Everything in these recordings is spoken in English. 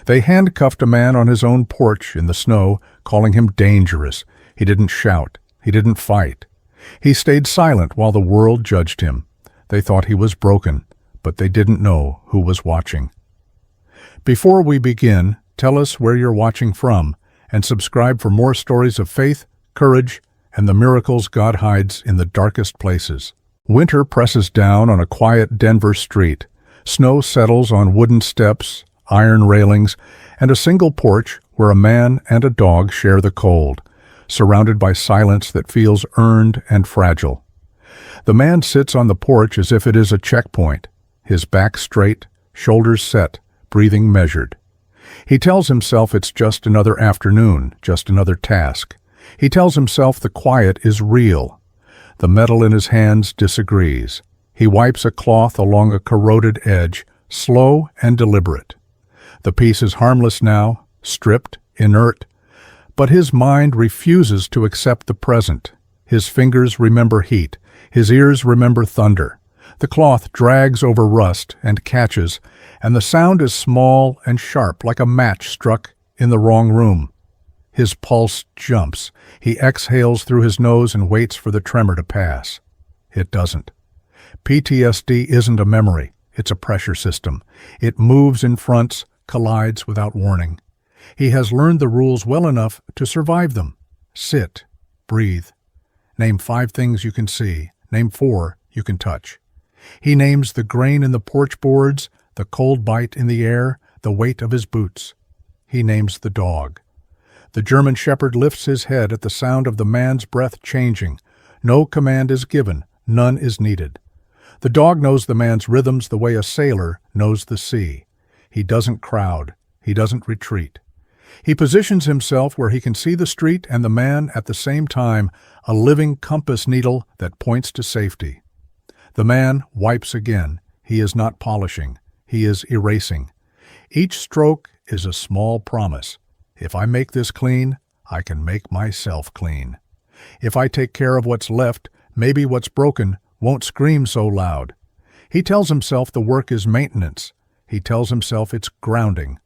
They handcuffed a man on his own porch in the snow, calling him dangerous. He didn't shout. He didn't fight. He stayed silent while the world judged him. They thought he was broken, but they didn't know who was watching. Before we begin, tell us where you're watching from, and subscribe for more stories of faith, courage, and the miracles God hides in the darkest places. Winter presses down on a quiet Denver street. Snow settles on wooden steps, iron railings, and a single porch where a man and a dog share the cold, surrounded by silence that feels earned and fragile. The man sits on the porch as if it is a checkpoint, his back straight, shoulders set, breathing measured. He tells himself it's just another afternoon, just another task. He tells himself the quiet is real. The metal in his hands disagrees. He wipes a cloth along a corroded edge, slow and deliberate. The piece is harmless now, stripped, inert, but his mind refuses to accept the present. His fingers remember heat. His ears remember thunder. The cloth drags over rust and catches, and the sound is small and sharp like a match struck in the wrong room. His pulse jumps. He exhales through his nose and waits for the tremor to pass. It doesn't. PTSD isn't a memory. It's a pressure system. It moves in fronts, collides without warning. He has learned the rules well enough to survive them. Sit. Breathe. Name 5 things you can see. Name 4 you can touch. He names the grain in the porch boards, the cold bite in the air, the weight of his boots. He names the dog. The German shepherd lifts his head at the sound of the man's breath changing. No command is given. None is needed. The dog knows the man's rhythms the way a sailor knows the sea. He doesn't crowd. He doesn't retreat. He positions himself where he can see the street and the man at the same time, a living compass needle that points to safety. The man wipes again. He is not polishing. He is erasing. Each stroke is a small promise. If I make this clean, I can make myself clean. If I take care of what's left, maybe what's broken won't scream so loud. He tells himself the work is maintenance. He tells himself it's grounding.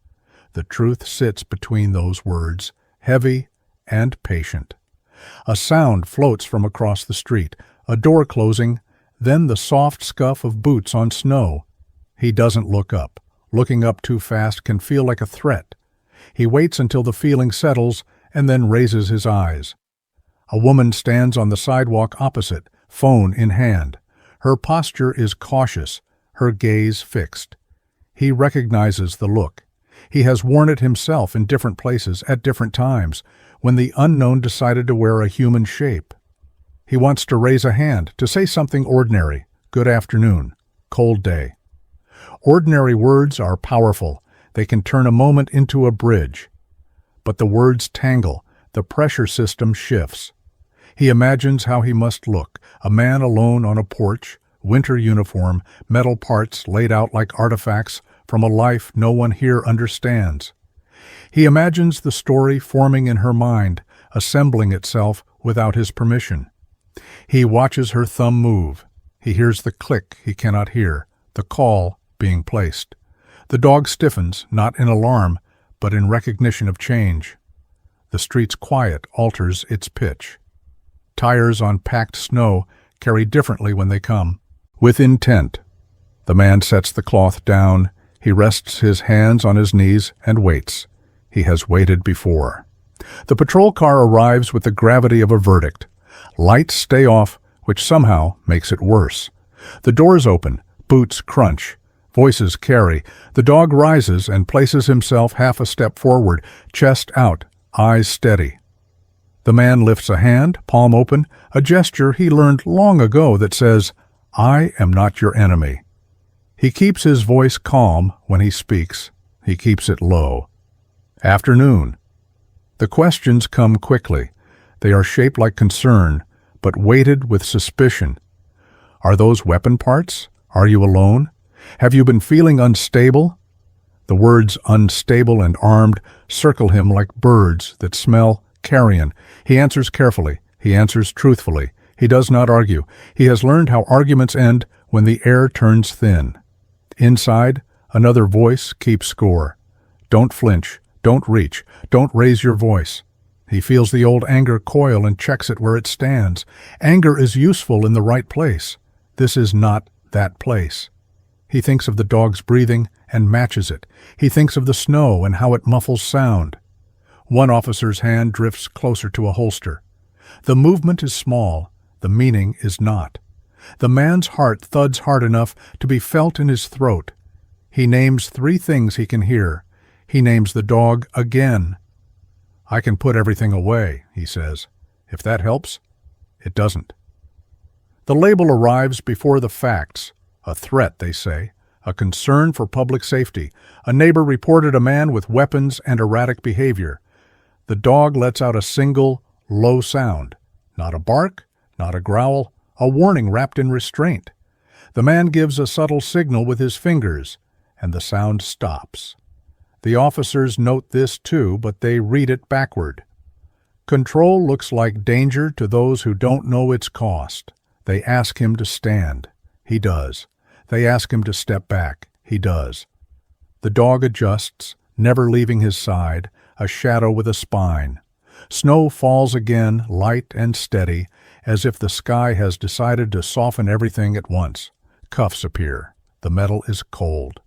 The truth sits between those words, heavy and patient. A sound floats from across the street, a door closing, then the soft scuff of boots on snow. He doesn't look up. Looking up too fast can feel like a threat. He waits until the feeling settles and then raises his eyes. A woman stands on the sidewalk opposite, phone in hand. Her posture is cautious, her gaze fixed. He recognizes the look. He has worn it himself in different places at different times, when the unknown decided to wear a human shape. He wants to raise a hand, to say something ordinary. Good afternoon. Cold day. Ordinary words are powerful. They can turn a moment into a bridge. But the words tangle. The pressure system shifts. He imagines how he must look, a man alone on a porch, winter uniform, metal parts laid out like artifacts from a life no one here understands. He imagines the story forming in her mind, assembling itself without his permission. He watches her thumb move. He hears the click he cannot hear, the call being placed. The dog stiffens, not in alarm, but in recognition of change. The street's quiet alters its pitch. Tires on packed snow carry differently when they come. With intent. The man sets the cloth down. He rests his hands on his knees and waits. He has waited before. The patrol car arrives with the gravity of a verdict. Lights stay off, which somehow makes it worse. The doors open. Boots crunch. Voices carry. The dog rises and places himself half a step forward, chest out, eyes steady. The man lifts a hand, palm open, a gesture he learned long ago that says, "I am not your enemy." He keeps his voice calm when he speaks. He keeps it low. Afternoon. The questions come quickly. They are shaped like concern, but weighted with suspicion. Are those weapon parts? Are you alone? Have you been feeling unstable? The words unstable and armed circle him like birds that smell carrion. He answers carefully. He answers truthfully. He does not argue. He has learned how arguments end when the air turns thin. Inside, another voice keeps score. Don't flinch. Don't reach. Don't raise your voice. He feels the old anger coil and checks it where it stands. Anger is useful in the right place. This is not that place. He thinks of the dog's breathing and matches it. He thinks of the snow and how it muffles sound. One officer's hand drifts closer to a holster. The movement is small. The meaning is not. The man's heart thuds hard enough to be felt in his throat. He names 3 things he can hear. He names the dog again. "I can put everything away," he says. "If that helps." It doesn't. The label arrives before the facts. A threat, they say. A concern for public safety. A neighbor reported a man with weapons and erratic behavior. The dog lets out a single, low sound. Not a bark, not a growl, a warning wrapped in restraint. The man gives a subtle signal with his fingers, and the sound stops. The officers note this too, but they read it backward. Control looks like danger to those who don't know its cost. They ask him to stand. He does. They ask him to step back. He does. The dog adjusts, never leaving his side, a shadow with a spine. Snow falls again, light and steady, as if the sky has decided to soften everything at once. Cuffs appear. The metal is cold.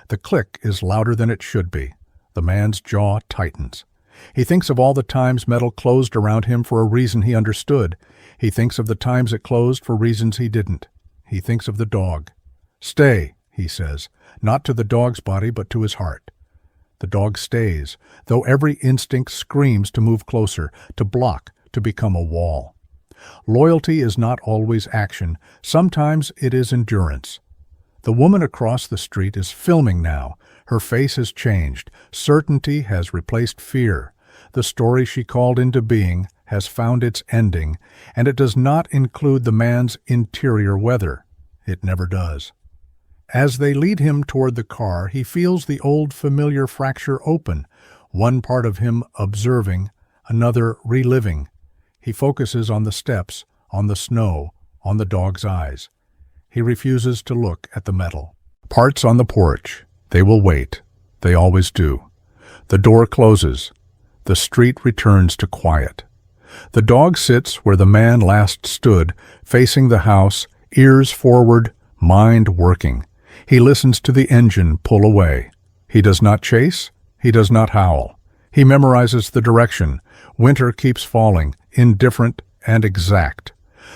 The click is louder than it should be. The man's jaw tightens. He thinks of all the times metal closed around him for a reason he understood. He thinks of the times it closed for reasons he didn't. He thinks of the dog. "Stay," he says, not to the dog's body but to his heart. The dog stays, though every instinct screams to move closer, to block, to become a wall. Loyalty is not always action. Sometimes it is endurance. The woman across the street is filming now. Her face has changed. Certainty has replaced fear. The story she called into being has found its ending, and it does not include the man's interior weather. It never does. As they lead him toward the car, he feels the old familiar fracture open, one part of him observing, another reliving. He focuses on the steps, on the snow, on the dog's eyes. He refuses to look at the metal. Parts on the porch. They will wait. They always do. The door closes. The street returns to quiet. The dog sits where the man last stood, facing the house, ears forward, mind working. He listens to the engine pull away. He does not chase. He does not howl. He memorizes the direction. Winter keeps falling, indifferent and exact.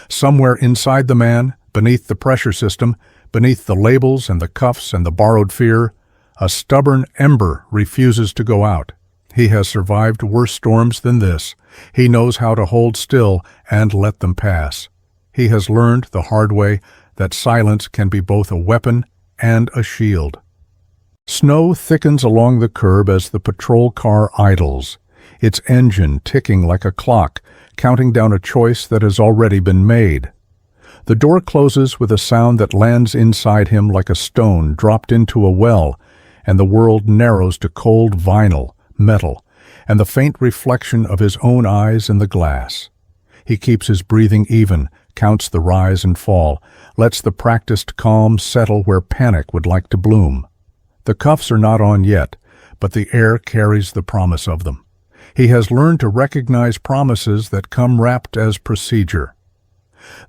Somewhere inside the man, beneath the pressure system, beneath the labels and the cuffs and the borrowed fear, a stubborn ember refuses to go out. He has survived worse storms than this. He knows how to hold still and let them pass. He has learned the hard way that silence can be both a weapon and a shield. Snow thickens along the curb as the patrol car idles, its engine ticking like a clock, counting down a choice that has already been made. The door closes with a sound that lands inside him like a stone dropped into a well, and the world narrows to cold vinyl, metal, and the faint reflection of his own eyes in the glass. He keeps his breathing even, counts the rise and fall, lets the practiced calm settle where panic would like to bloom. The cuffs are not on yet, but the air carries the promise of them. He has learned to recognize promises that come wrapped as procedure.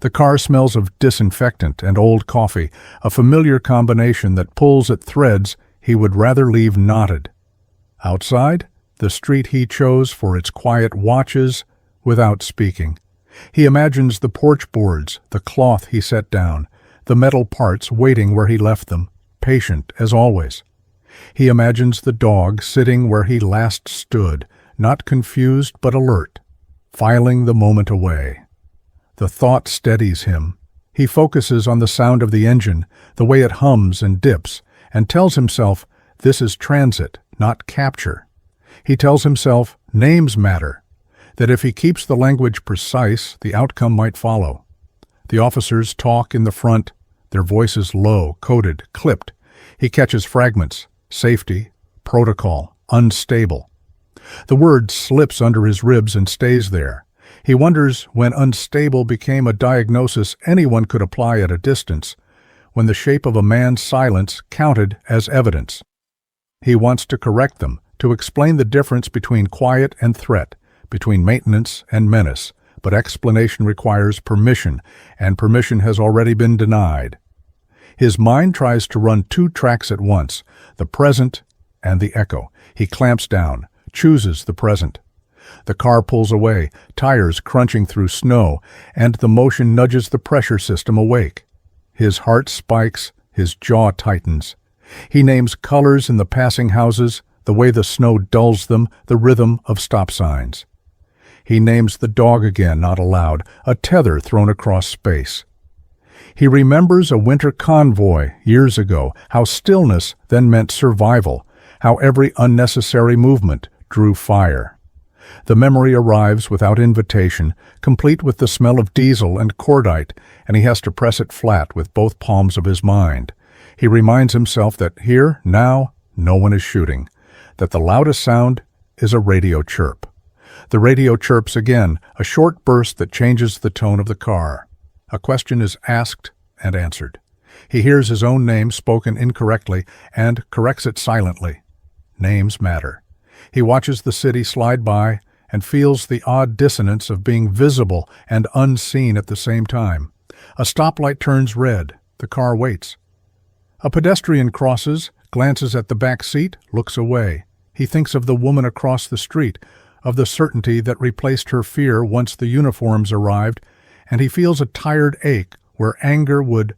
The car smells of disinfectant and old coffee, a familiar combination that pulls at threads he would rather leave knotted. Outside, the street he chose for its quiet watches without speaking. He imagines the porch boards, the cloth he set down, the metal parts waiting where he left them, patient as always. He imagines the dog sitting where he last stood, not confused but alert, filing the moment away. The thought steadies him. He focuses on the sound of the engine, the way it hums and dips, and tells himself this is transit, not capture. He tells himself names matter, that if he keeps the language precise, the outcome might follow. The officers talk in the front, their voices low, coded, clipped. He catches fragments, safety, protocol, unstable. The word slips under his ribs and stays there. He wonders when unstable became a diagnosis anyone could apply at a distance, when the shape of a man's silence counted as evidence. He wants to correct them, to explain the difference between quiet and threat, between maintenance and menace, but explanation requires permission, and permission has already been denied. His mind tries to run two tracks at once, the present and the echo. He clamps down, chooses the present. The car pulls away, tires crunching through snow, and the motion nudges the pressure system awake. His heart spikes, his jaw tightens. He names colors in the passing houses, the way the snow dulls them, the rhythm of stop signs. He names the dog again, not aloud, a tether thrown across space. He remembers a winter convoy years ago, how stillness then meant survival, how every unnecessary movement drew fire. The memory arrives without invitation, complete with the smell of diesel and cordite, and he has to press it flat with both palms of his mind. He reminds himself that here, now, no one is shooting, that the loudest sound is a radio chirp. The radio chirps again, a short burst that changes the tone of the car. A question is asked and answered. He hears his own name spoken incorrectly and corrects it silently. Names matter. He watches the city slide by and feels the odd dissonance of being visible and unseen at the same time. A stoplight turns red. The car waits. A pedestrian crosses, glances at the back seat, looks away. He thinks of the woman across the street, of the certainty that replaced her fear once the uniforms arrived, and he feels a tired ache where anger would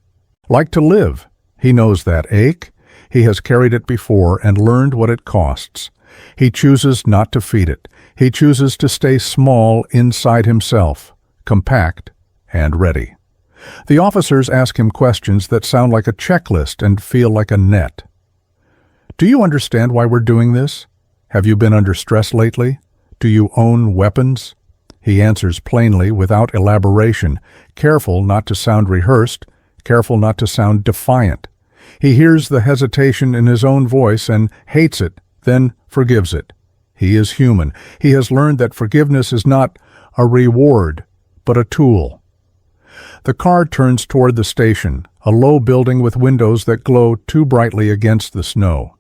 like to live. He knows that ache. He has carried it before and learned what it costs. He chooses not to feed it. He chooses to stay small inside himself, compact and ready. The officers ask him questions that sound like a checklist and feel like a net. Do you understand why we're doing this? Have you been under stress lately? Do you own weapons? He answers plainly, without elaboration, careful not to sound rehearsed, careful not to sound defiant. He hears the hesitation in his own voice and hates it, then forgives it. He is human. He has learned that forgiveness is not a reward, but a tool. The car turns toward the station, a low building with windows that glow too brightly against the snow.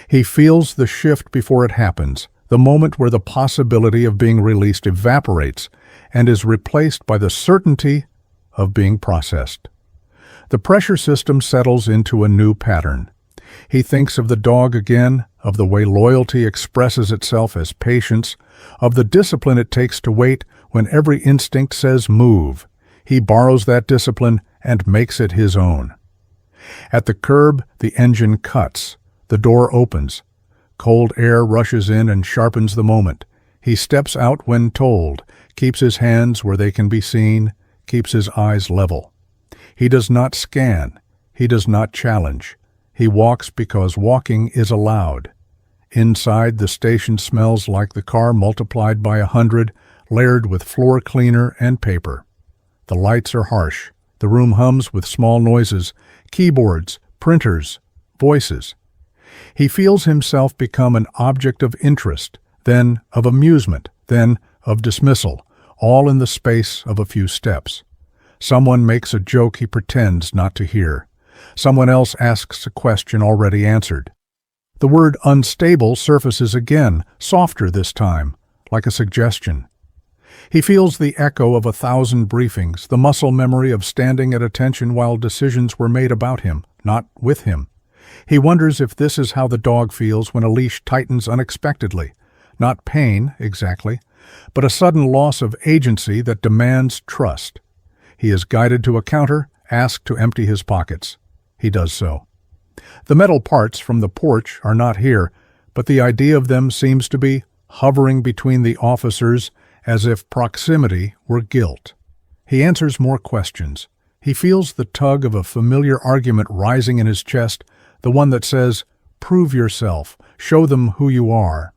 He feels the shift before it happens, the moment where the possibility of being released evaporates and is replaced by the certainty of being processed. The pressure system settles into a new pattern. He thinks of the dog again, of the way loyalty expresses itself as patience, of the discipline it takes to wait when every instinct says move. He borrows that discipline and makes it his own. At the curb, the engine cuts. The door opens. Cold air rushes in and sharpens the moment. He steps out when told, keeps his hands where they can be seen, keeps his eyes level. He does not scan. He does not challenge. He walks because walking is allowed. Inside, the station smells like the car multiplied by 100, layered with floor cleaner and paper. The lights are harsh. The room hums with small noises, keyboards, printers, voices. He feels himself become an object of interest, then of amusement, then of dismissal, all in the space of a few steps. Someone makes a joke he pretends not to hear. Someone else asks a question already answered. The word unstable surfaces again, softer this time, like a suggestion. He feels the echo of 1,000 briefings, the muscle memory of standing at attention while decisions were made about him, not with him. He wonders if this is how the dog feels when a leash tightens unexpectedly. Not pain, exactly, but a sudden loss of agency that demands trust. He is guided to a counter, asked to empty his pockets. He does so. The metal parts from the porch are not here, but the idea of them seems to be hovering between the officers as if proximity were guilt. He answers more questions. He feels the tug of a familiar argument rising in his chest, the one that says, "Prove yourself, show them who you are."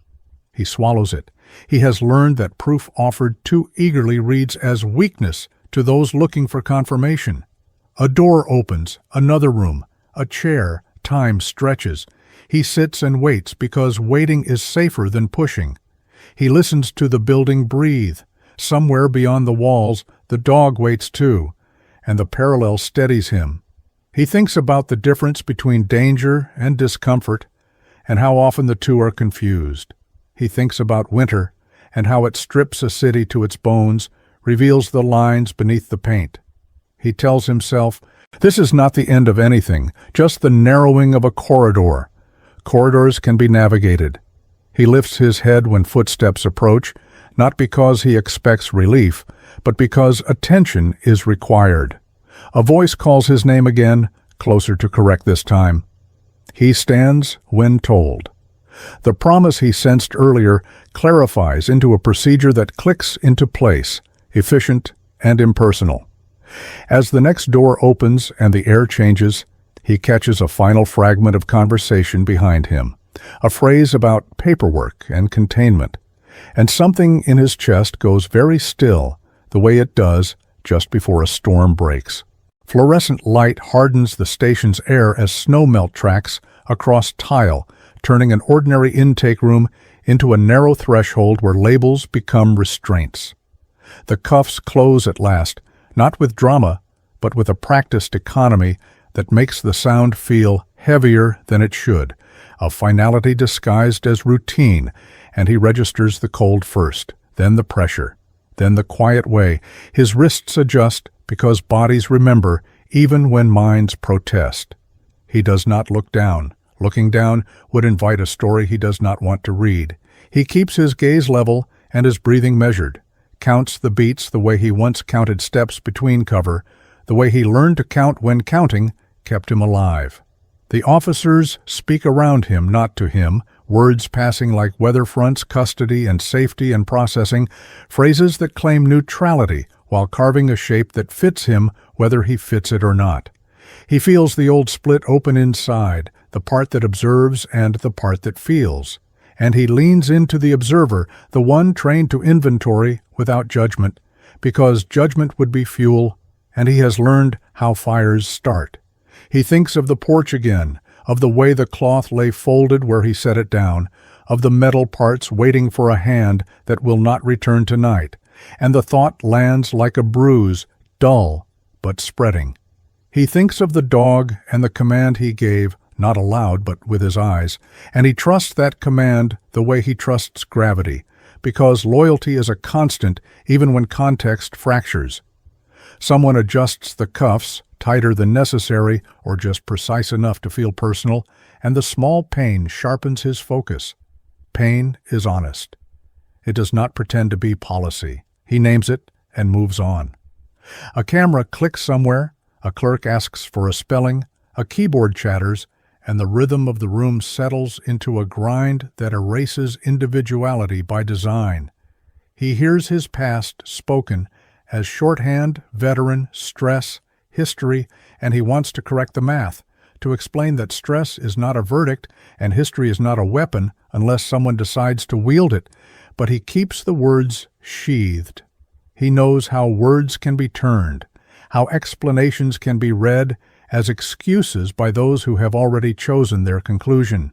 He swallows it. He has learned that proof offered too eagerly reads as weakness to those looking for confirmation. A door opens, another room, a chair, time stretches. He sits and waits because waiting is safer than pushing. He listens to the building breathe. Somewhere beyond the walls, the dog waits too, and the parallel steadies him. He thinks about the difference between danger and discomfort, and how often the two are confused. He thinks about winter and how it strips a city to its bones, reveals the lines beneath the paint. He tells himself, this is not the end of anything, just the narrowing of a corridor. Corridors can be navigated. He lifts his head when footsteps approach, not because he expects relief, but because attention is required. A voice calls his name again, closer to correct this time. He stands when told. The promise he sensed earlier clarifies into a procedure that clicks into place, efficient and impersonal. As the next door opens and the air changes, he catches a final fragment of conversation behind him, a phrase about paperwork and containment, and something in his chest goes very still, the way it does just before a storm breaks. Fluorescent light hardens the station's air as snowmelt tracks across tile, turning an ordinary intake room into a narrow threshold where labels become restraints. The cuffs close at last, not with drama, but with a practiced economy that makes the sound feel heavier than it should, a finality disguised as routine, and he registers the cold first, then the pressure, then the quiet way. His wrists adjust because bodies remember even when minds protest. He does not look down. Looking down would invite a story he does not want to read. He keeps his gaze level and his breathing measured, counts the beats the way he once counted steps between cover, the way he learned to count when counting kept him alive. The officers speak around him, not to him, words passing like weather fronts, custody and safety and processing, phrases that claim neutrality while carving a shape that fits him whether he fits it or not. He feels the old split open inside, the part that observes and the part that feels. And he leans into the observer, the one trained to inventory without judgment, because judgment would be fuel, and he has learned how fires start. He thinks of the porch again, of the way the cloth lay folded where he set it down, of the metal parts waiting for a hand that will not return tonight, and the thought lands like a bruise, dull but spreading. He thinks of the dog and the command he gave, not aloud but with his eyes, and he trusts that command the way he trusts gravity, because loyalty is a constant even when context fractures. Someone adjusts the cuffs, tighter than necessary or just precise enough to feel personal, and the small pain sharpens his focus. Pain is honest. It does not pretend to be policy. He names it and moves on. A camera clicks somewhere, a clerk asks for a spelling, a keyboard chatters, and the rhythm of the room settles into a grind that erases individuality by design. He hears his past spoken as shorthand, veteran, stress, history, and he wants to correct the math, to explain that stress is not a verdict and history is not a weapon unless someone decides to wield it, but he keeps the words sheathed. He knows how words can be turned, how explanations can be read as excuses by those who have already chosen their conclusion.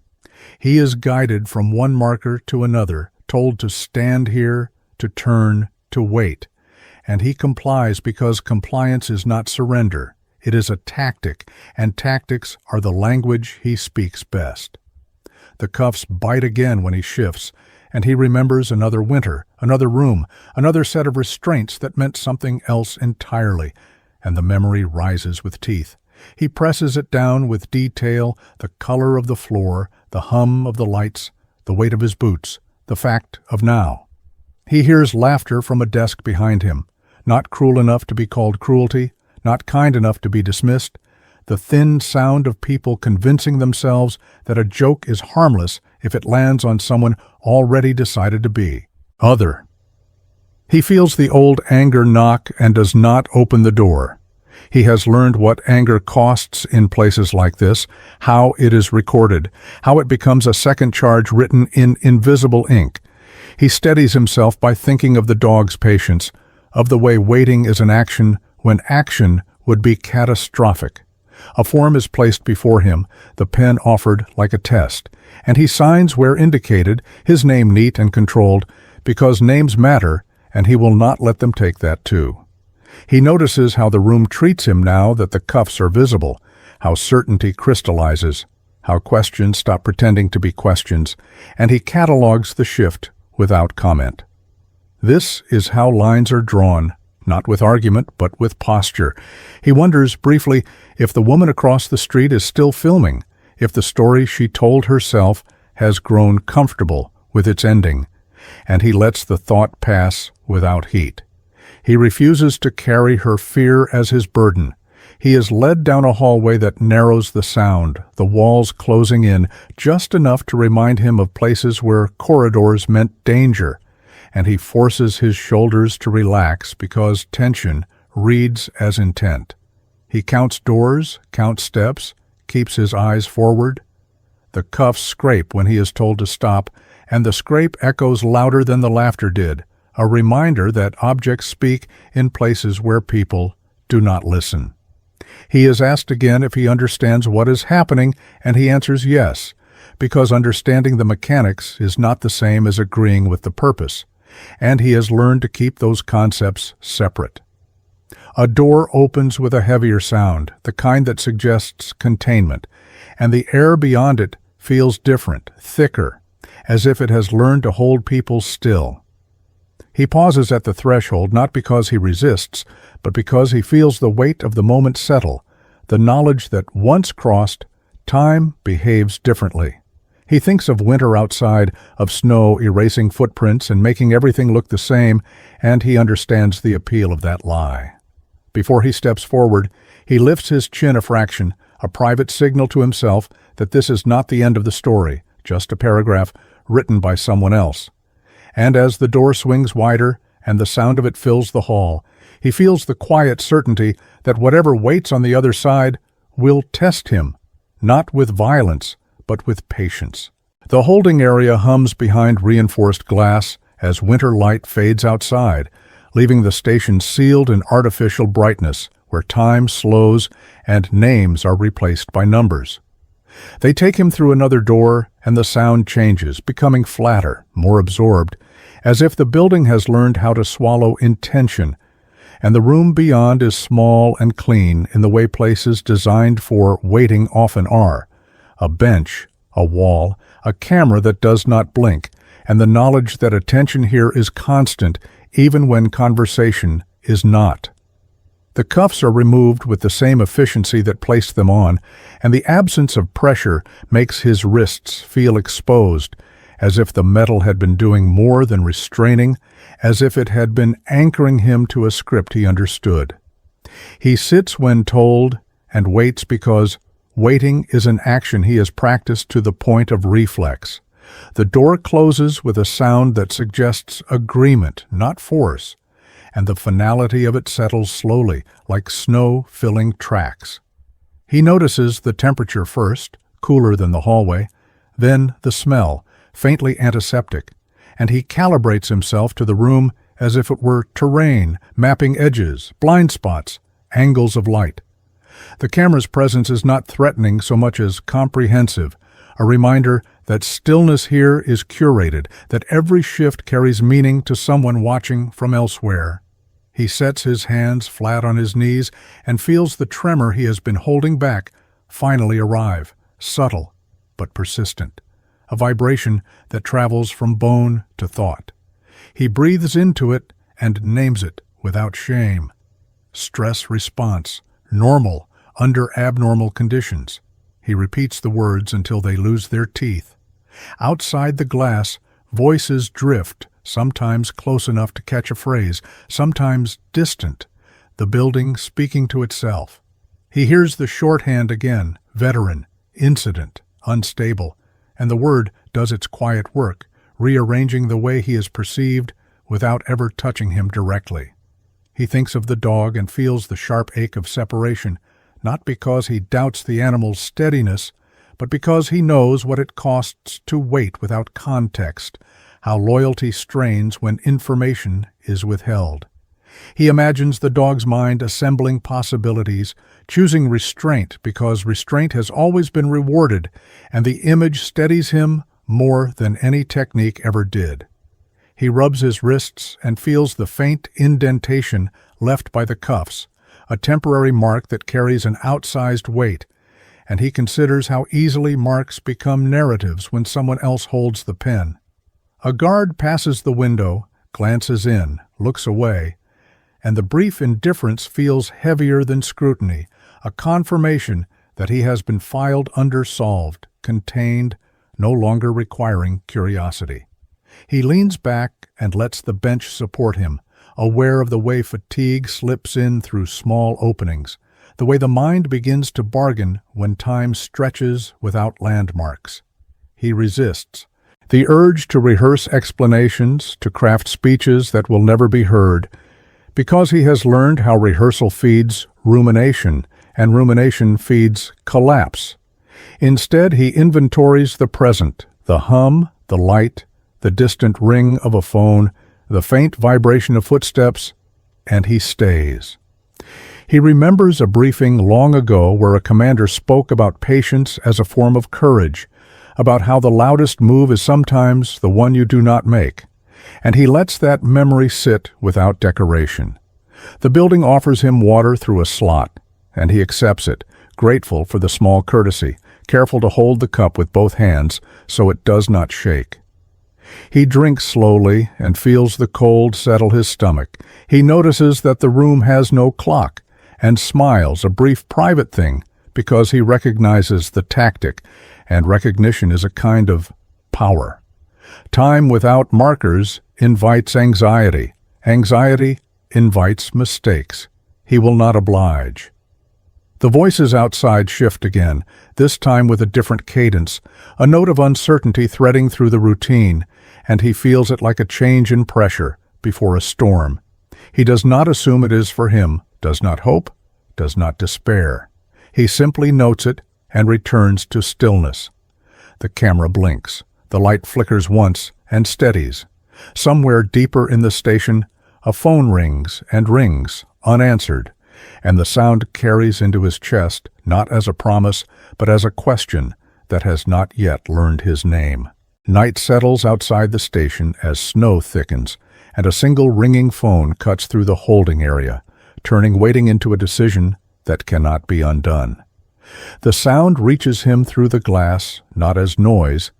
He is guided from one marker to another, told to stand here, to turn, to wait. And he complies because compliance is not surrender. It is a tactic, and tactics are the language he speaks best. The cuffs bite again when he shifts, and he remembers another winter, another room, another set of restraints that meant something else entirely, and the memory rises with teeth. He presses it down with detail, the color of the floor, the hum of the lights, the weight of his boots, the fact of now. He hears laughter from a desk behind him, not cruel enough to be called cruelty, not kind enough to be dismissed, the thin sound of people convincing themselves that a joke is harmless if it lands on someone already decided to be other. He feels the old anger knock and does not open the door. He has learned what anger costs in places like this, how it is recorded, how it becomes a second charge written in invisible ink. He steadies himself by thinking of the dog's patience, of the way waiting is an action when action would be catastrophic. A form is placed before him, the pen offered like a test, and he signs where indicated, his name neat and controlled, because names matter, and he will not let them take that too. He notices how the room treats him now that the cuffs are visible, how certainty crystallizes, how questions stop pretending to be questions, and he catalogues the shift without comment. This is how lines are drawn, not with argument, but with posture. He wonders briefly if the woman across the street is still filming, if the story she told herself has grown comfortable with its ending, and he lets the thought pass without heat. He refuses to carry her fear as his burden. He is led down a hallway that narrows the sound, the walls closing in just enough to remind him of places where corridors meant danger, and he forces his shoulders to relax because tension reads as intent. He counts doors, counts steps, keeps his eyes forward. The cuffs scrape when he is told to stop, and the scrape echoes louder than the laughter did, a reminder that objects speak in places where people do not listen. He is asked again if he understands what is happening, and he answers yes, because understanding the mechanics is not the same as agreeing with the purpose, and he has learned to keep those concepts separate. A door opens with a heavier sound, the kind that suggests containment, and the air beyond it feels different, thicker, as if it has learned to hold people still. He pauses at the threshold not because he resists, but because he feels the weight of the moment settle, the knowledge that once crossed, time behaves differently. He thinks of winter outside, of snow erasing footprints and making everything look the same, and he understands the appeal of that lie. Before he steps forward, he lifts his chin a fraction, a private signal to himself that this is not the end of the story, just a paragraph written by someone else. And as the door swings wider and the sound of it fills the hall, he feels the quiet certainty that whatever waits on the other side will test him, not with violence, but with patience. The holding area hums behind reinforced glass as winter light fades outside, leaving the station sealed in artificial brightness, where time slows and names are replaced by numbers. They take him through another door, and the sound changes, becoming flatter, more absorbed, as if the building has learned how to swallow intention, and the room beyond is small and clean in the way places designed for waiting often are. A bench, a wall, a camera that does not blink, and the knowledge that attention here is constant even when conversation is not. The cuffs are removed with the same efficiency that placed them on, and the absence of pressure makes his wrists feel exposed, as if the metal had been doing more than restraining, as if it had been anchoring him to a script he understood. He sits when told and waits because waiting is an action he has practiced to the point of reflex. The door closes with a sound that suggests agreement, not force, and the finality of it settles slowly, like snow filling tracks. He notices the temperature first, cooler than the hallway, then the smell, faintly antiseptic, and he calibrates himself to the room as if it were terrain, mapping edges, blind spots, angles of light. The camera's presence is not threatening so much as comprehensive, a reminder that stillness here is curated, that every shift carries meaning to someone watching from elsewhere. He sets his hands flat on his knees and feels the tremor he has been holding back finally arrive, subtle but persistent, a vibration that travels from bone to thought. He breathes into it and names it without shame. Stress response, normal under abnormal conditions. He repeats the words until they lose their teeth. Outside the glass, voices drift, sometimes close enough to catch a phrase, sometimes distant, the building speaking to itself. He hears the shorthand again, veteran, incident, unstable, and the word does its quiet work, rearranging the way he is perceived without ever touching him directly. He thinks of the dog and feels the sharp ache of separation, not because he doubts the animal's steadiness, but because he knows what it costs to wait without context, how loyalty strains when information is withheld. He imagines the dog's mind assembling possibilities, choosing restraint because restraint has always been rewarded, and the image steadies him more than any technique ever did. He rubs his wrists and feels the faint indentation left by the cuffs, a temporary mark that carries an outsized weight, and he considers how easily marks become narratives when someone else holds the pen. A guard passes the window, glances in, looks away, and the brief indifference feels heavier than scrutiny, a confirmation that he has been filed undersolved, contained, no longer requiring curiosity. He leans back and lets the bench support him, aware of the way fatigue slips in through small openings, the way the mind begins to bargain when time stretches without landmarks. He resists. The urge to rehearse explanations, to craft speeches that will never be heard, because he has learned how rehearsal feeds rumination, and rumination feeds collapse. Instead, he inventories the present, the hum, the light, the distant ring of a phone, the faint vibration of footsteps, and he stays. He remembers a briefing long ago where a commander spoke about patience as a form of courage, about how the loudest move is sometimes the one you do not make, and he lets that memory sit without decoration. The building offers him water through a slot, and he accepts it, grateful for the small courtesy, careful to hold the cup with both hands so it does not shake. He drinks slowly and feels the cold settle his stomach. He notices that the room has no clock and smiles, a brief private thing, because he recognizes the tactic, and recognition is a kind of power. Time without markers invites anxiety. Anxiety invites mistakes. He will not oblige. The voices outside shift again, this time with a different cadence, a note of uncertainty threading through the routine, and he feels it like a change in pressure before a storm. He does not assume it is for him, does not hope, does not despair. He simply notes it and returns to stillness. The camera blinks. The light flickers once and steadies. Somewhere deeper in the station, a phone rings, unanswered, and the sound carries into his chest, not as a promise, but as a question that has not yet learned his name. Night settles outside the station as snow thickens, and a single ringing phone cuts through the holding area, turning waiting into a decision that cannot be undone. The sound reaches him through the glass, not as noise,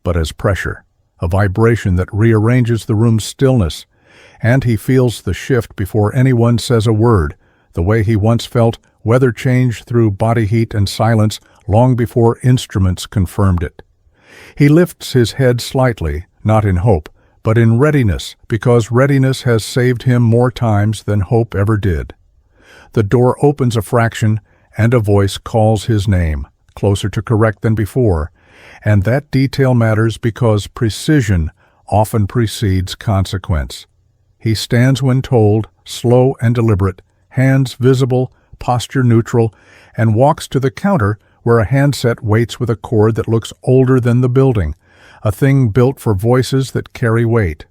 but as pressure, a vibration that rearranges the room's stillness, and he feels the shift before anyone says a word, the way he once felt weather change through body heat and silence long before instruments confirmed it. He lifts his head slightly, not in hope, but in readiness, because readiness has saved him more times than hope ever did. The door opens a fraction, and a voice calls his name, closer to correct than before, and that detail matters because precision often precedes consequence. He stands when told, slow and deliberate, hands visible, posture neutral, and walks to the counter where a handset waits with a cord that looks older than the building, a thing built for voices that carry weight.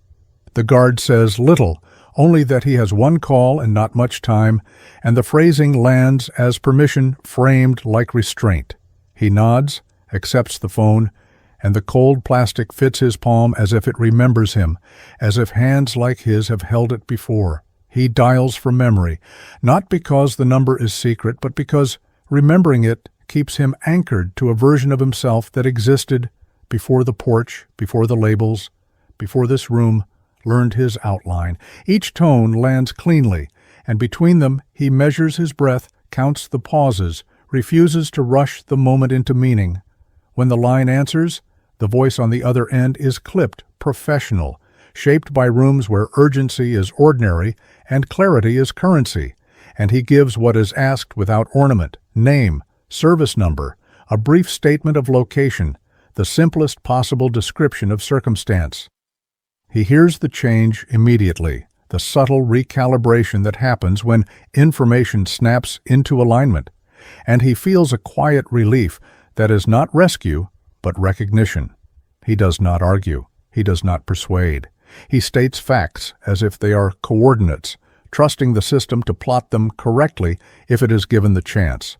The guard says little, only that he has one call and not much time, and the phrasing lands as permission framed like restraint. He nods, accepts the phone, and the cold plastic fits his palm as if it remembers him, as if hands like his have held it before. He dials from memory, not because the number is secret, but because remembering it keeps him anchored to a version of himself that existed before the porch, before the labels, before this room learned his outline. Each tone lands cleanly, and between them he measures his breath, counts the pauses, refuses to rush the moment into meaning. When the line answers, the voice on the other end is clipped, professional, shaped by rooms where urgency is ordinary and clarity is currency, and he gives what is asked without ornament, name, service number, a brief statement of location, the simplest possible description of circumstance. He hears the change immediately, the subtle recalibration that happens when information snaps into alignment, and he feels a quiet relief that is not rescue, but recognition. He does not argue. He does not persuade. He states facts as if they are coordinates, trusting the system to plot them correctly if it is given the chance.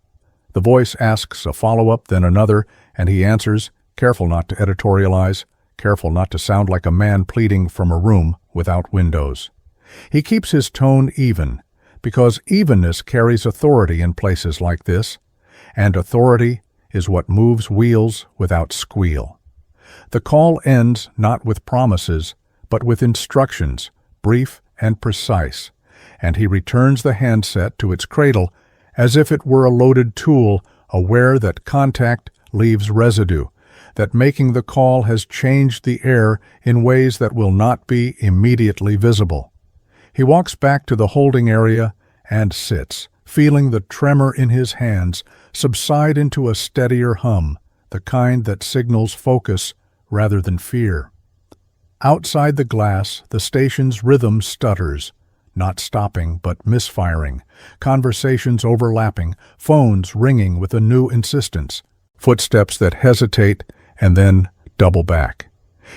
The voice asks a follow-up, then another, and he answers, careful not to editorialize, careful not to sound like a man pleading from a room without windows. He keeps his tone even, because evenness carries authority in places like this, and authority is what moves wheels without squeal. The call ends not with promises, but with instructions, brief and precise, and he returns the handset to its cradle as if it were a loaded tool, aware that contact leaves residue, that making the call has changed the air in ways that will not be immediately visible. He walks back to the holding area and sits, feeling the tremor in his hands subside into a steadier hum, the kind that signals focus rather than fear. Outside the glass, the station's rhythm stutters, not stopping but misfiring, conversations overlapping, phones ringing with a new insistence, footsteps that hesitate and then double back.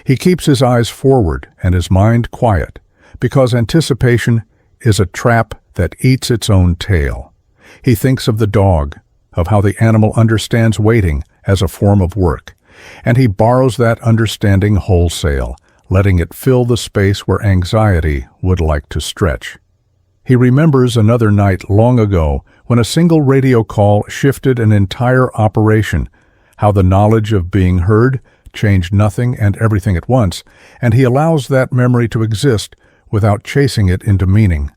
He keeps his eyes forward and his mind quiet, because anticipation is a trap that eats its own tail. He thinks of the dog, of how the animal understands waiting as a form of work, and he borrows that understanding wholesale, letting it fill the space where anxiety would like to stretch. He remembers another night long ago when a single radio call shifted an entire operation, how the knowledge of being heard changed nothing and everything at once, and he allows that memory to exist without chasing it into meaning.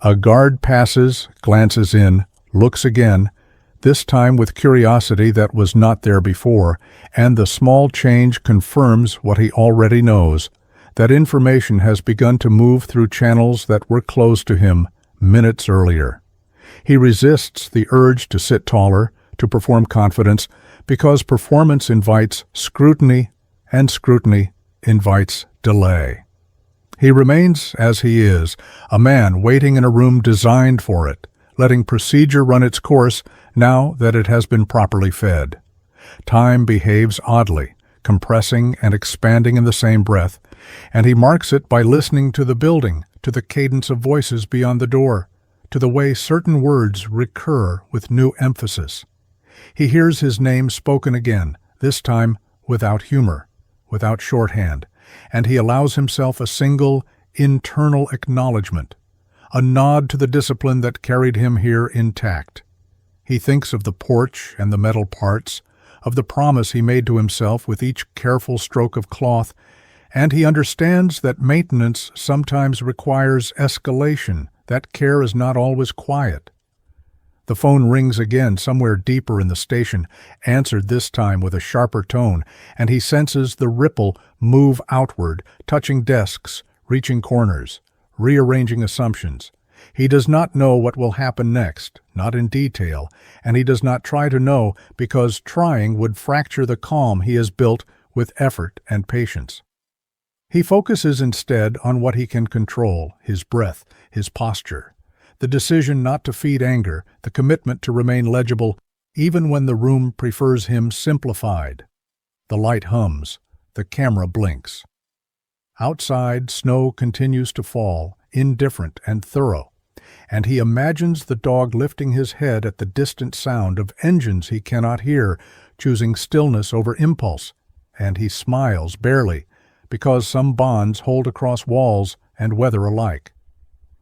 A guard passes, glances in, looks again, this time with curiosity that was not there before, and the small change confirms what he already knows, that information has begun to move through channels that were closed to him minutes earlier. He resists the urge to sit taller, to perform confidence, because performance invites scrutiny, and scrutiny invites delay. He remains as he is, a man waiting in a room designed for it, letting procedure run its course now that it has been properly fed. Time behaves oddly, compressing and expanding in the same breath, and he marks it by listening to the building, to the cadence of voices beyond the door, to the way certain words recur with new emphasis. He hears his name spoken again, this time without humor, without shorthand, and he allows himself a single internal acknowledgement, a nod to the discipline that carried him here intact. He thinks of the porch and the metal parts, of the promise he made to himself with each careful stroke of cloth, and he understands that maintenance sometimes requires escalation, that care is not always quiet. The phone rings again somewhere deeper in the station, answered this time with a sharper tone, and he senses the ripple move outward, touching desks, reaching corners, rearranging assumptions. He does not know what will happen next, not in detail, and he does not try to know because trying would fracture the calm he has built with effort and patience. He focuses instead on what he can control, his breath, his posture, the decision not to feed anger, the commitment to remain legible, even when the room prefers him simplified. The light hums, the camera blinks. Outside, snow continues to fall, indifferent and thorough, and he imagines the dog lifting his head at the distant sound of engines he cannot hear, choosing stillness over impulse, and he smiles barely, because some bonds hold across walls and weather alike.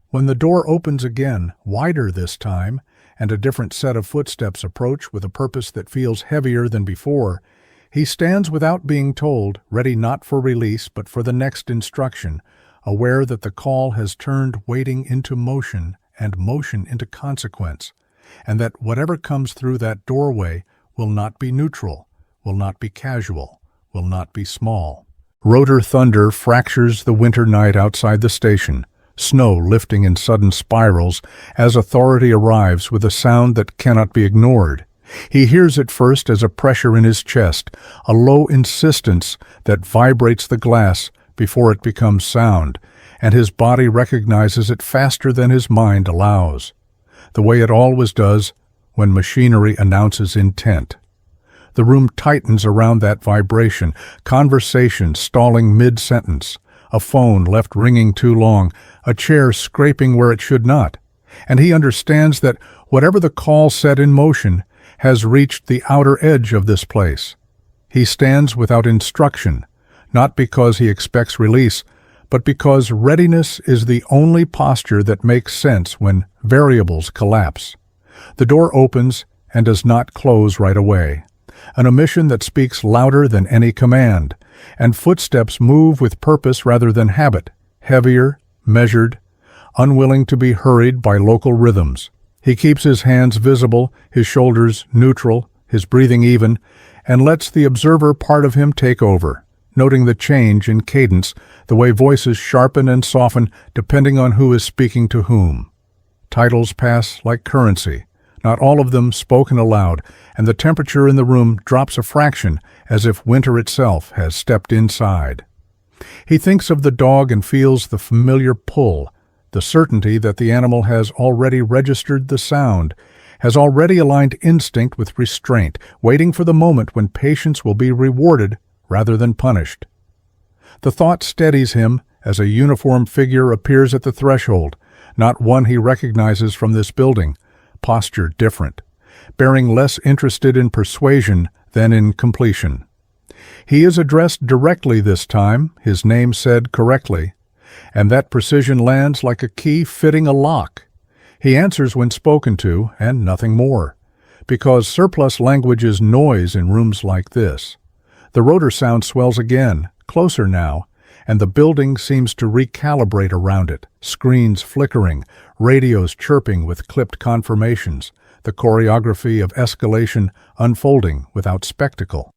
When the door opens again, wider this time, and a different set of footsteps approach with a purpose that feels heavier than before, he stands without being told, ready not for release but for the next instruction, aware that the call has turned waiting into motion and motion into consequence, and that whatever comes through that doorway will not be neutral, will not be casual, will not be small. Rotor thunder fractures the winter night outside the station, snow lifting in sudden spirals as authority arrives with a sound that cannot be ignored. He hears it first as a pressure in his chest, a low insistence that vibrates the glass before it becomes sound, and his body recognizes it faster than his mind allows, the way it always does when machinery announces intent. The room tightens around that vibration, conversation stalling mid-sentence, a phone left ringing too long, a chair scraping where it should not, and he understands that whatever the call set in motion has reached the outer edge of this place. He stands without instruction, not because he expects release, but because readiness is the only posture that makes sense when variables collapse. The door opens, and does not close right away. An omission that speaks louder than any command, and footsteps move with purpose rather than habit, heavier, measured, unwilling to be hurried by local rhythms. He keeps his hands visible, his shoulders neutral, his breathing even, and lets the observer part of him take over, noting the change in cadence, the way voices sharpen and soften depending on who is speaking to whom. Titles pass like currency, not all of them spoken aloud, and the temperature in the room drops a fraction as if winter itself has stepped inside. He thinks of the dog and feels the familiar pull, the certainty that the animal has already registered the sound, has already aligned instinct with restraint, waiting for the moment when patience will be rewarded rather than punished. The thought steadies him as a uniform figure appears at the threshold, not one he recognizes from this building, posture different, bearing less interested in persuasion than in completion. He is addressed directly this time, his name said correctly, and that precision lands like a key fitting a lock. He answers when spoken to, and nothing more, because surplus language is noise in rooms like this. The rotor sound swells again, closer now, and the building seems to recalibrate around it, screens flickering, radios chirping with clipped confirmations, the choreography of escalation unfolding without spectacle.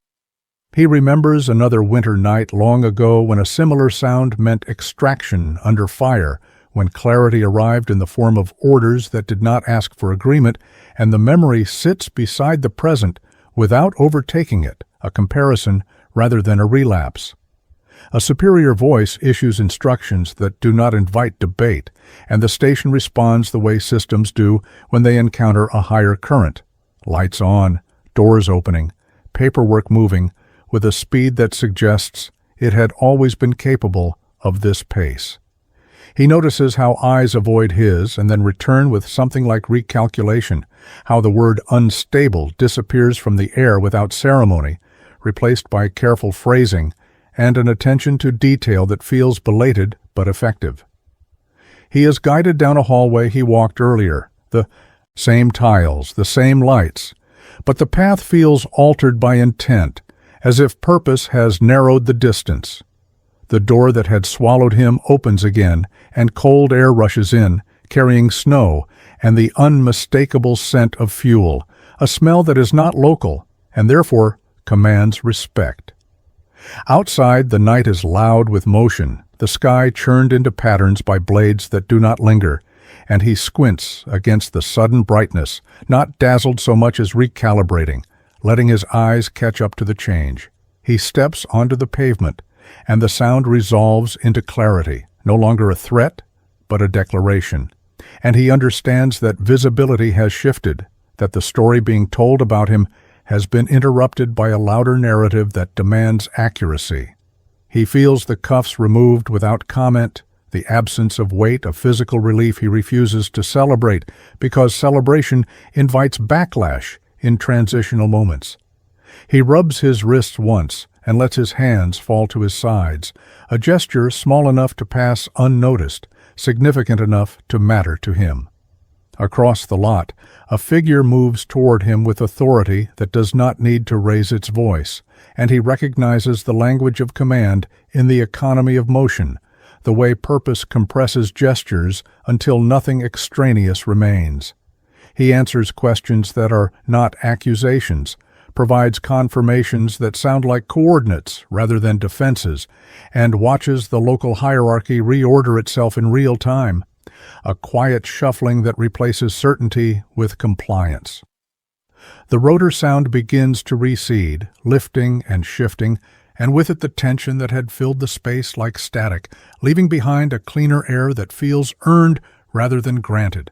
He remembers another winter night long ago when a similar sound meant extraction under fire, when clarity arrived in the form of orders that did not ask for agreement, and the memory sits beside the present without overtaking it, a comparison rather than a relapse. A superior voice issues instructions that do not invite debate, and the station responds the way systems do when they encounter a higher current. Lights on, doors opening, paperwork moving, with a speed that suggests it had always been capable of this pace. He notices how eyes avoid his and then return with something like recalculation, how the word unstable disappears from the air without ceremony, replaced by careful phrasing and an attention to detail that feels belated but effective. He is guided down a hallway he walked earlier, the same tiles, the same lights, but the path feels altered by intent, as if purpose has narrowed the distance. The door that had swallowed him opens again, and cold air rushes in, carrying snow and the unmistakable scent of fuel, a smell that is not local and therefore commands respect. Outside, the night is loud with motion, the sky churned into patterns by blades that do not linger, and he squints against the sudden brightness, not dazzled so much as recalibrating, letting his eyes catch up to the change. He steps onto the pavement, and the sound resolves into clarity, no longer a threat, but a declaration. And he understands that visibility has shifted, that the story being told about him has been interrupted by a louder narrative that demands accuracy. He feels the cuffs removed without comment, the absence of weight, a physical relief he refuses to celebrate because celebration invites backlash in transitional moments. He rubs his wrists once and lets his hands fall to his sides, a gesture small enough to pass unnoticed, significant enough to matter to him. Across the lot, a figure moves toward him with authority that does not need to raise its voice, and he recognizes the language of command in the economy of motion, the way purpose compresses gestures until nothing extraneous remains. He answers questions that are not accusations, provides confirmations that sound like coordinates rather than defenses, and watches the local hierarchy reorder itself in real time, a quiet shuffling that replaces certainty with compliance. The rotor sound begins to recede, lifting and shifting, and with it the tension that had filled the space like static, leaving behind a cleaner air that feels earned rather than granted.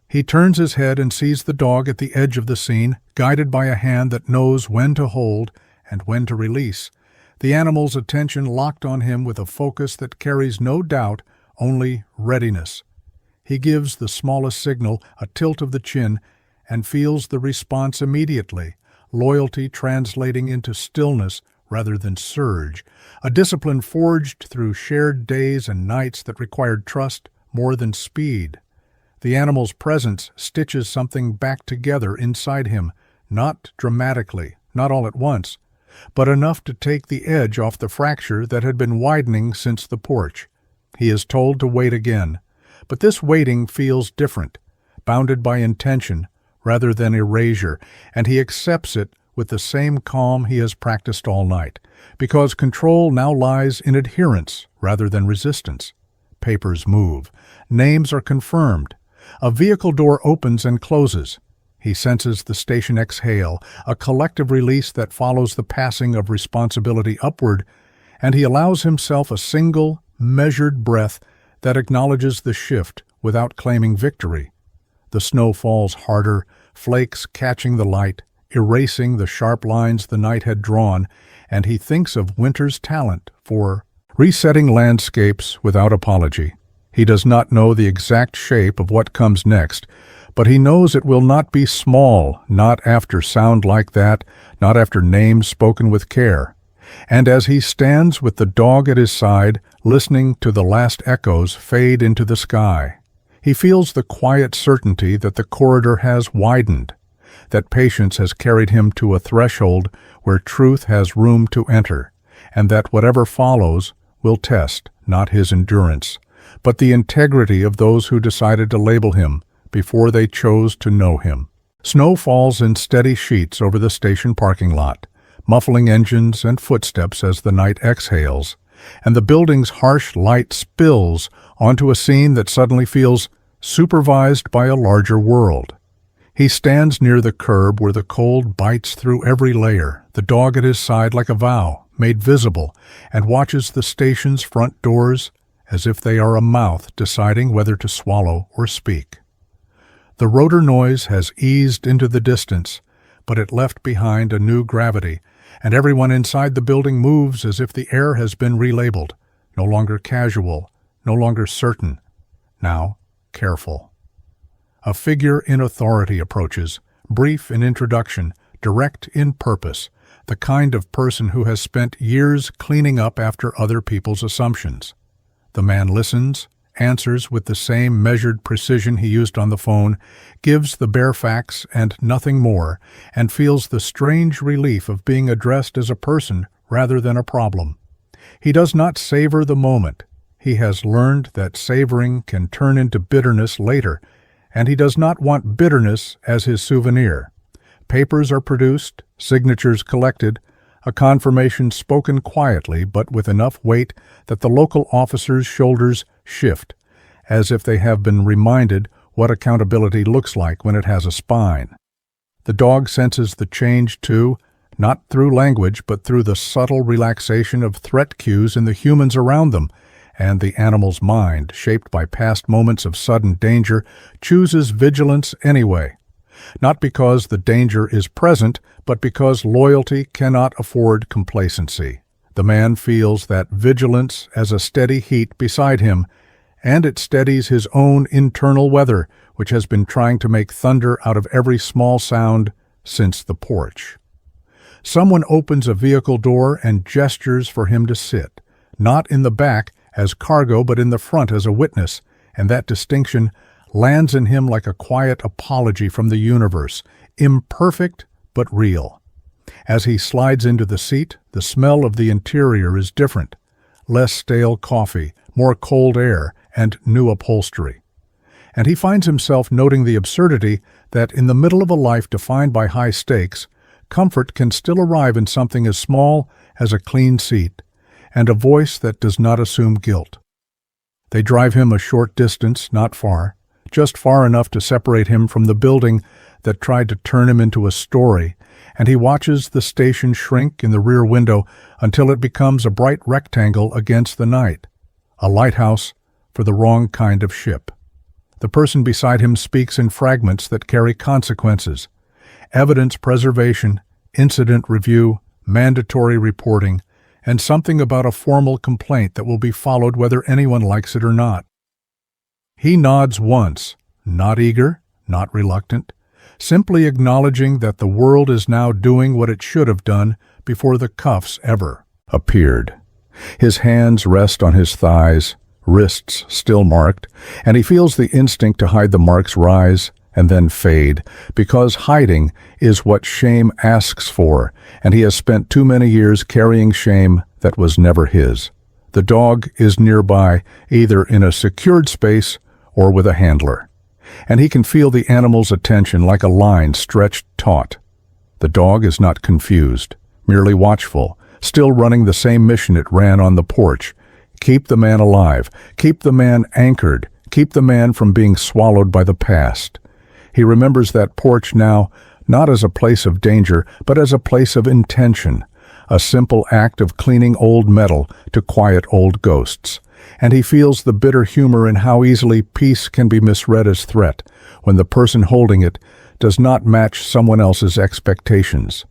He turns his head and sees the dog at the edge of the scene, guided by a hand that knows when to hold and when to release, the animal's attention locked on him with a focus that carries no doubt, only readiness. He gives the smallest signal, a tilt of the chin, and feels the response immediately, loyalty translating into stillness rather than surge, a discipline forged through shared days and nights that required trust more than speed. The animal's presence stitches something back together inside him, not dramatically, not all at once, but enough to take the edge off the fracture that had been widening since the porch. He is told to wait again, but this waiting feels different, bounded by intention rather than erasure, and he accepts it with the same calm he has practiced all night, because control now lies in adherence rather than resistance. Papers move. Names are confirmed. A vehicle door opens and closes. He senses the station exhale, a collective release that follows the passing of responsibility upward, and he allows himself a single, measured breath that acknowledges the shift without claiming victory. The snow falls harder, flakes catching the light, erasing the sharp lines the night had drawn, and he thinks of winter's talent for resetting landscapes without apology. He does not know the exact shape of what comes next, but he knows it will not be small, not after sound like that, not after names spoken with care. And as he stands with the dog at his side, listening to the last echoes fade into the sky, he feels the quiet certainty that the corridor has widened, that patience has carried him to a threshold where truth has room to enter, and that whatever follows will test not his endurance, but the integrity of those who decided to label him before they chose to know him. Snow falls in steady sheets over the station parking lot, muffling engines and footsteps as the night exhales, and the building's harsh light spills onto a scene that suddenly feels supervised by a larger world. He stands near the curb where the cold bites through every layer, the dog at his side like a vow, made visible, and watches the station's front doors as if they are a mouth deciding whether to swallow or speak. The rotor noise has eased into the distance, but it left behind a new gravity, and everyone inside the building moves as if the air has been relabeled, no longer casual, no longer certain, now careful. A figure in authority approaches, brief in introduction, direct in purpose, the kind of person who has spent years cleaning up after other people's assumptions. The man listens, answers with the same measured precision he used on the phone, gives the bare facts and nothing more, and feels the strange relief of being addressed as a person rather than a problem. He does not savor the moment. He has learned that savoring can turn into bitterness later, and he does not want bitterness as his souvenir. Papers are produced, signatures collected, a confirmation spoken quietly but with enough weight that the local officer's shoulders shift, as if they have been reminded what accountability looks like when it has a spine. The dog senses the change too, not through language but through the subtle relaxation of threat cues in the humans around them, and the animal's mind, shaped by past moments of sudden danger, chooses vigilance anyway. Not because the danger is present, but because loyalty cannot afford complacency. The man feels that vigilance as a steady heat beside him, and it steadies his own internal weather, which has been trying to make thunder out of every small sound since the porch. Someone opens a vehicle door and gestures for him to sit, not in the back as cargo but in the front as a witness, and that distinction lands in him like a quiet apology from the universe, imperfect but real. As he slides into the seat, the smell of the interior is different. Less stale coffee, more cold air, and new upholstery. And he finds himself noting the absurdity that in the middle of a life defined by high stakes, comfort can still arrive in something as small as a clean seat, and a voice that does not assume guilt. They drive him a short distance, not far, just far enough to separate him from the building that tried to turn him into a story, and he watches the station shrink in the rear window until it becomes a bright rectangle against the night, a lighthouse for the wrong kind of ship. The person beside him speaks in fragments that carry consequences: evidence preservation, incident review, mandatory reporting, and something about a formal complaint that will be followed whether anyone likes it or not. He nods once, not eager, not reluctant, simply acknowledging that the world is now doing what it should have done before the cuffs ever appeared. His hands rest on his thighs, wrists still marked, and he feels the instinct to hide the marks rise and then fade, because hiding is what shame asks for, and he has spent too many years carrying shame that was never his. The dog is nearby, either in a secured space or with a handler, and he can feel the animal's attention like a line stretched taut. The dog is not confused, merely watchful, still running the same mission it ran on the porch. Keep the man alive, keep the man anchored, keep the man from being swallowed by the past. He remembers that porch now, not as a place of danger, but as a place of intention, a simple act of cleaning old metal to quiet old ghosts. And he feels the bitter humor in how easily peace can be misread as threat when the person holding it does not match someone else's expectations.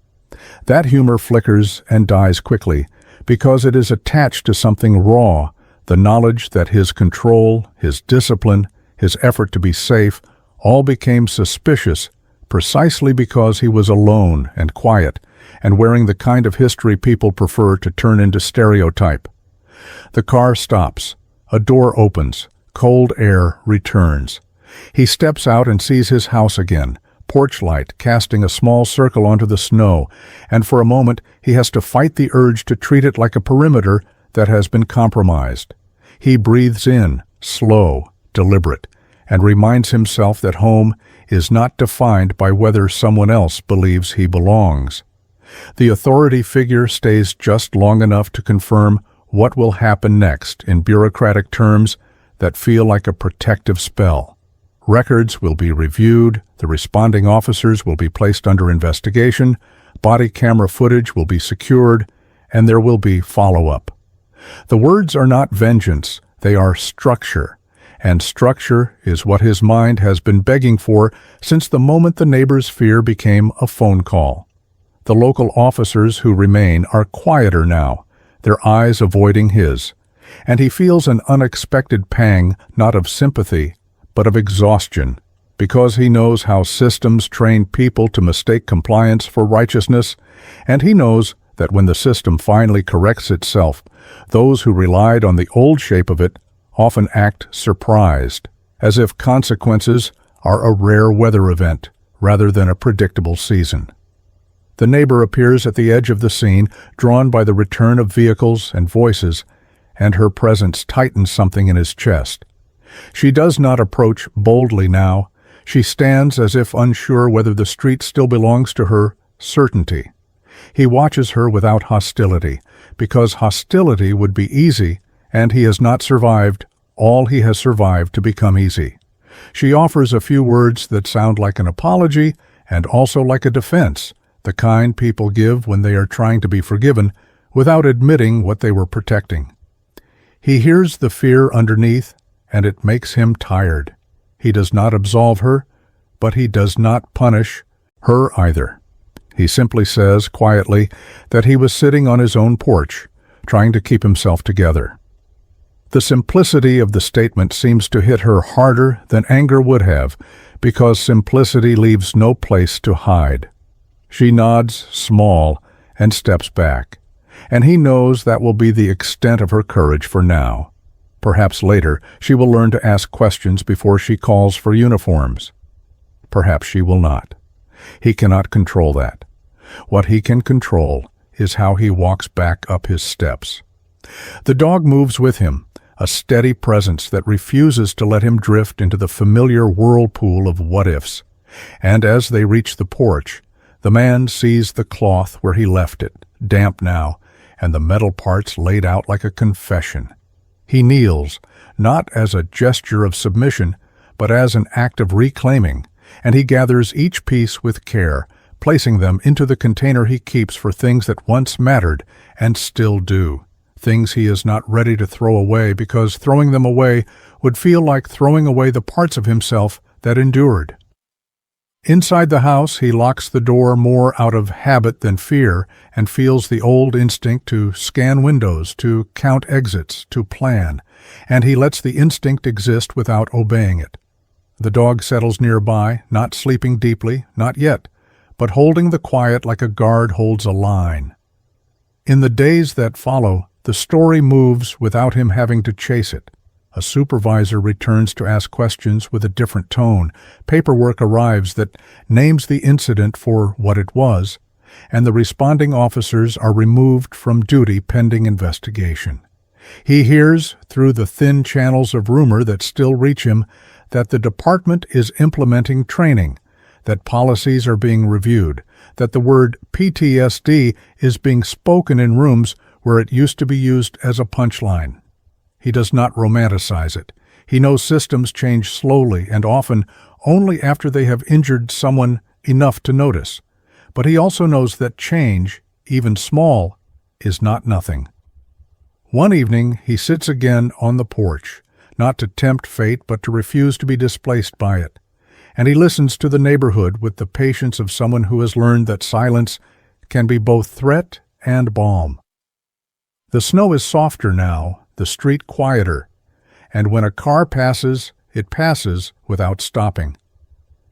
That humor flickers and dies quickly because it is attached to something raw, the knowledge that his control, his discipline, his effort to be safe all became suspicious precisely because he was alone and quiet and wearing the kind of history people prefer to turn into stereotype. The car stops. A door opens. Cold air returns. He steps out and sees his house again, porch light casting a small circle onto the snow, and for a moment he has to fight the urge to treat it like a perimeter that has been compromised. He breathes in, slow, deliberate, and reminds himself that home is not defined by whether someone else believes he belongs. The authority figure stays just long enough to confirm what will happen next in bureaucratic terms that feel like a protective spell. Records will be reviewed, the responding officers will be placed under investigation, body camera footage will be secured, and there will be follow-up. The words are not vengeance, they are structure. And structure is what his mind has been begging for since the moment the neighbor's fear became a phone call. The local officers who remain are quieter now, their eyes avoiding his, and he feels an unexpected pang not of sympathy, but of exhaustion, because he knows how systems train people to mistake compliance for righteousness, and he knows that when the system finally corrects itself, those who relied on the old shape of it often act surprised, as if consequences are a rare weather event rather than a predictable season. The neighbor appears at the edge of the scene, drawn by the return of vehicles and voices, and her presence tightens something in his chest. She does not approach boldly now. She stands as if unsure whether the street still belongs to her certainty. He watches her without hostility, because hostility would be easy, and he has not survived all he has survived to become easy. She offers a few words that sound like an apology and also like a defense, the kind people give when they are trying to be forgiven without admitting what they were protecting. He hears the fear underneath, and it makes him tired. He does not absolve her, but he does not punish her either. He simply says quietly that he was sitting on his own porch, trying to keep himself together. The simplicity of the statement seems to hit her harder than anger would have, because simplicity leaves no place to hide. She nods, small, and steps back, and he knows that will be the extent of her courage for now. Perhaps later she will learn to ask questions before she calls for uniforms. Perhaps she will not. He cannot control that. What he can control is how he walks back up his steps. The dog moves with him, a steady presence that refuses to let him drift into the familiar whirlpool of what-ifs. And as they reach the porch, the man sees the cloth where he left it, damp now, and the metal parts laid out like a confession. He kneels, not as a gesture of submission, but as an act of reclaiming, and he gathers each piece with care, placing them into the container he keeps for things that once mattered and still do. Things he is not ready to throw away because throwing them away would feel like throwing away the parts of himself that endured. Inside the house, he locks the door more out of habit than fear and feels the old instinct to scan windows, to count exits, to plan, and he lets the instinct exist without obeying it. The dog settles nearby, not sleeping deeply, not yet, but holding the quiet like a guard holds a line. In the days that follow, the story moves without him having to chase it. A supervisor returns to ask questions with a different tone. Paperwork arrives that names the incident for what it was, and the responding officers are removed from duty pending investigation. He hears, through the thin channels of rumor that still reach him, that the department is implementing training, that policies are being reviewed, that the word PTSD is being spoken in rooms where it used to be used as a punchline. He does not romanticize it. He knows systems change slowly and often only after they have injured someone enough to notice. But he also knows that change, even small, is not nothing. One evening, he sits again on the porch, not to tempt fate but to refuse to be displaced by it. And he listens to the neighborhood with the patience of someone who has learned that silence can be both threat and balm. The snow is softer now, the street quieter, and when a car passes, it passes without stopping.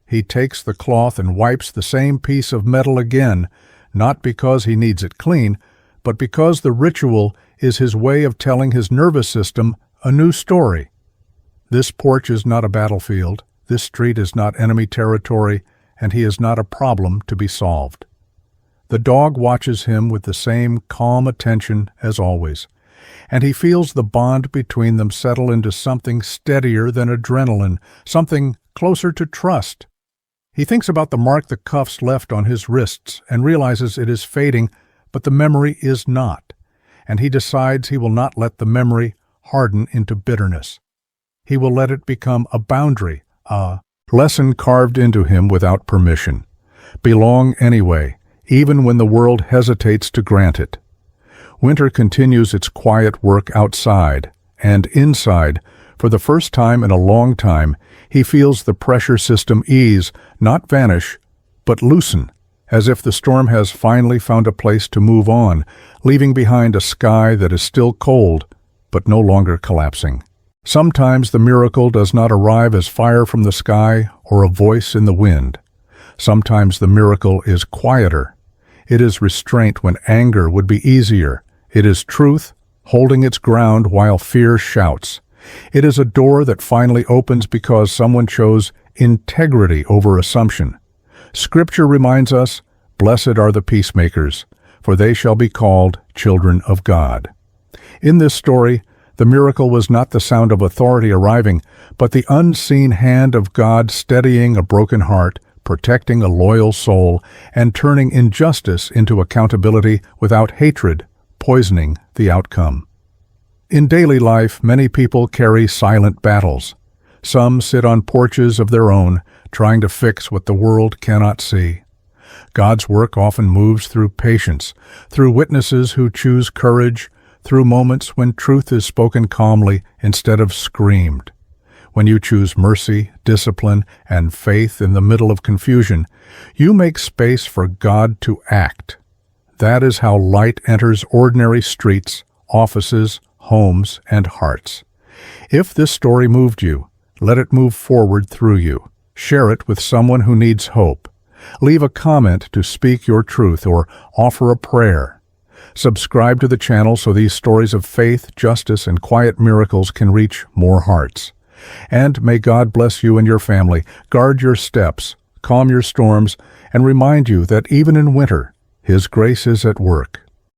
He takes the cloth and wipes the same piece of metal again, not because he needs it clean, but because the ritual is his way of telling his nervous system a new story. This porch is not a battlefield, this street is not enemy territory, and he is not a problem to be solved. The dog watches him with the same calm attention as always, and he feels the bond between them settle into something steadier than adrenaline, something closer to trust. He thinks about the mark the cuffs left on his wrists and realizes it is fading, but the memory is not, and he decides he will not let the memory harden into bitterness. He will let it become a boundary, a lesson carved into him without permission. Belong anyway, even when the world hesitates to grant it. Winter continues its quiet work outside, and inside, for the first time in a long time, he feels the pressure system ease, not vanish, but loosen, as if the storm has finally found a place to move on, leaving behind a sky that is still cold, but no longer collapsing. Sometimes the miracle does not arrive as fire from the sky or a voice in the wind. Sometimes the miracle is quieter. It is restraint when anger would be easier. It is truth holding its ground while fear shouts. It is a door that finally opens because someone chose integrity over assumption. Scripture reminds us, "Blessed are the peacemakers, for they shall be called children of God." In this story, the miracle was not the sound of authority arriving, but the unseen hand of God steadying a broken heart, protecting a loyal soul, and turning injustice into accountability without hatred poisoning the outcome. In daily life, many people carry silent battles. Some sit on porches of their own, trying to fix what the world cannot see. God's work often moves through patience, through witnesses who choose courage, through moments when truth is spoken calmly instead of screamed. When you choose mercy, discipline, and faith in the middle of confusion, you make space for God to act. That is how light enters ordinary streets, offices, homes, and hearts. If this story moved you, let it move forward through you. Share it with someone who needs hope. Leave a comment to speak your truth or offer a prayer. Subscribe to the channel so these stories of faith, justice, and quiet miracles can reach more hearts. And may God bless you and your family, guard your steps, calm your storms, and remind you that even in winter, His grace is at work.